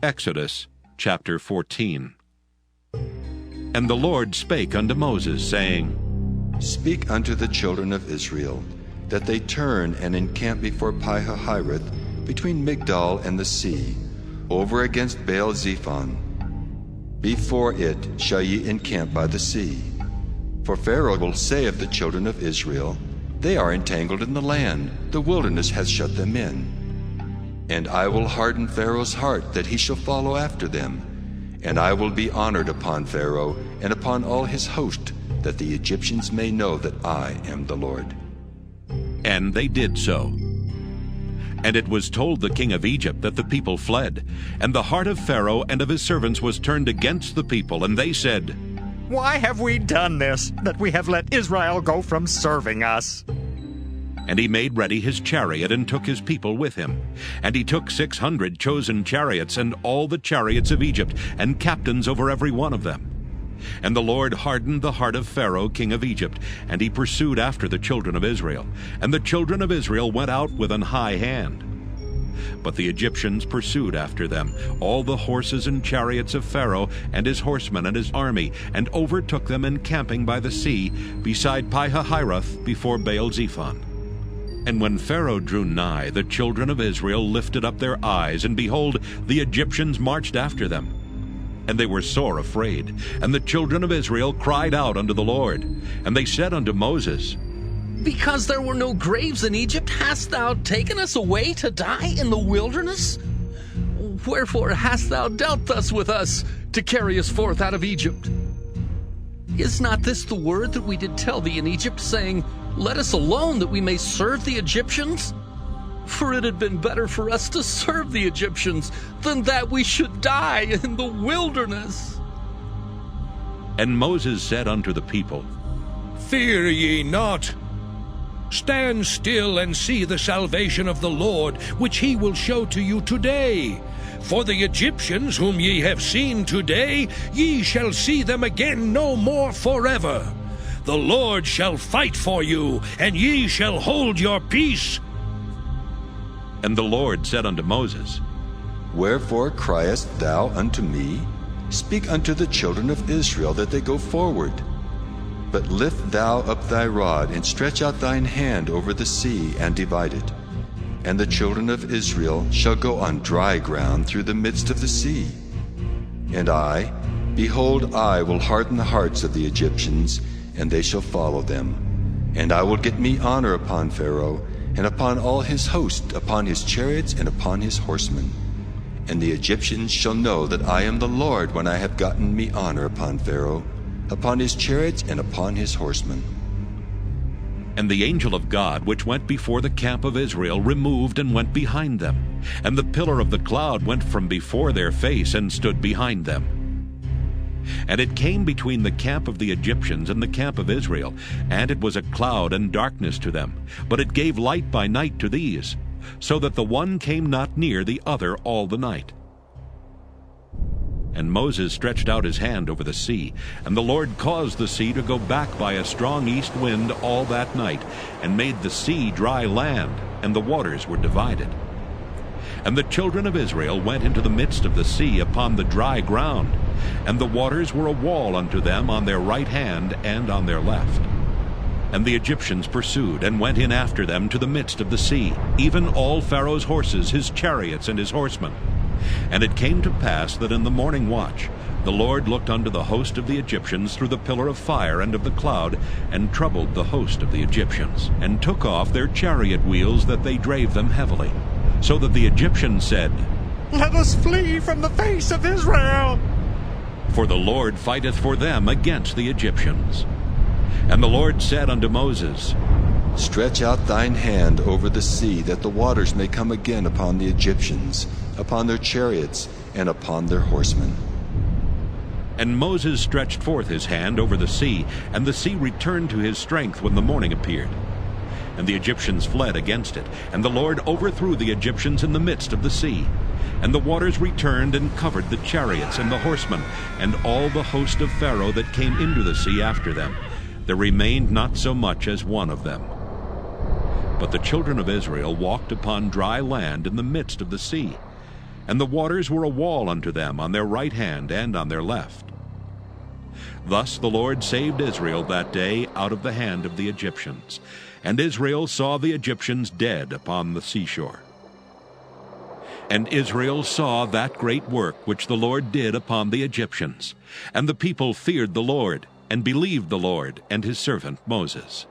Exodus chapter 14. And the Lord spake unto Moses, saying, Speak unto the children of Israel, that they turn and encamp before Pi-hahiroth, between Migdol and the sea, over against Baal-zephon. Before it shall ye encamp by the sea. For Pharaoh will say of the children of Israel, They are entangled in the land, the wilderness hath shut them in. And I will harden Pharaoh's heart, that he shall follow after them. And I will be honored upon Pharaoh, and upon all his host, that the Egyptians may know that I am the Lord. And they did so. And it was told the king of Egypt that the people fled. And the heart of Pharaoh and of his servants was turned against the people, and they said, Why have we done this, that we have let Israel go from serving us? And he made ready his chariot, and took his people with him. And he took 600 chosen chariots, and all the chariots of Egypt, and captains over every one of them. And the Lord hardened the heart of Pharaoh king of Egypt, and he pursued after the children of Israel. And the children of Israel went out with an high hand. But the Egyptians pursued after them, all the horses and chariots of Pharaoh, and his horsemen and his army, and overtook them encamping by the sea, beside Pi-hahiroth, before Baal-zephon. And when Pharaoh drew nigh, the children of Israel lifted up their eyes, and behold, the Egyptians marched after them. And they were sore afraid. And the children of Israel cried out unto the Lord. And they said unto Moses, Because there were no graves in Egypt, hast thou taken us away to die in the wilderness? Wherefore hast thou dealt thus with us, to carry us forth out of Egypt? Is not this the word that we did tell thee in Egypt, saying, Let us alone, that we may serve the Egyptians? For it had been better for us to serve the Egyptians, than that we should die in the wilderness. And Moses said unto the people, Fear ye not. Stand still and see the salvation of the Lord, which he will show to you today. For the Egyptians whom ye have seen today, ye shall see them again no more forever. The Lord shall fight for you, and ye shall hold your peace. And the Lord said unto Moses, Wherefore criest thou unto me? Speak unto the children of Israel, that they go forward. But lift thou up thy rod, and stretch out thine hand over the sea, and divide it. And the children of Israel shall go on dry ground through the midst of the sea. And I, behold, I will harden the hearts of the Egyptians, and they shall follow them. And I will get me honor upon Pharaoh, and upon all his host, upon his chariots, and upon his horsemen. And the Egyptians shall know that I am the Lord, when I have gotten me honor upon Pharaoh, upon his chariots, and upon his horsemen. And the angel of God, which went before the camp of Israel, removed and went behind them. And the pillar of the cloud went from before their face, and stood behind them. And it came between the camp of the Egyptians and the camp of Israel, and it was a cloud and darkness to them, but it gave light by night to these, so that the one came not near the other all the night. And Moses stretched out his hand over the sea, and the Lord caused the sea to go back by a strong east wind all that night, and made the sea dry land, and the waters were divided. And the children of Israel went into the midst of the sea upon the dry ground, and the waters were a wall unto them on their right hand and on their left. And the Egyptians pursued, and went in after them to the midst of the sea, even all Pharaoh's horses, his chariots, and his horsemen. And it came to pass that in the morning watch the Lord looked unto the host of the Egyptians through the pillar of fire and of the cloud, and troubled the host of the Egyptians, and took off their chariot wheels, that they drave them heavily. So that the Egyptians said, Let us flee from the face of Israel. For the Lord fighteth for them against the Egyptians. And the Lord said unto Moses, Stretch out thine hand over the sea, that the waters may come again upon the Egyptians, upon their chariots, and upon their horsemen. And Moses stretched forth his hand over the sea, and the sea returned to his strength when the morning appeared. And the Egyptians fled against it, and the Lord overthrew the Egyptians in the midst of the sea. And the waters returned and covered the chariots and the horsemen, and all the host of Pharaoh that came into the sea after them. There remained not so much as one of them. But the children of Israel walked upon dry land in the midst of the sea. and the waters were a wall unto them on their right hand and on their left. Thus the Lord saved Israel that day out of the hand of the Egyptians, and Israel saw the Egyptians dead upon the seashore. And Israel saw that great work which the Lord did upon the Egyptians, and the people feared the Lord, and believed the Lord and his servant Moses.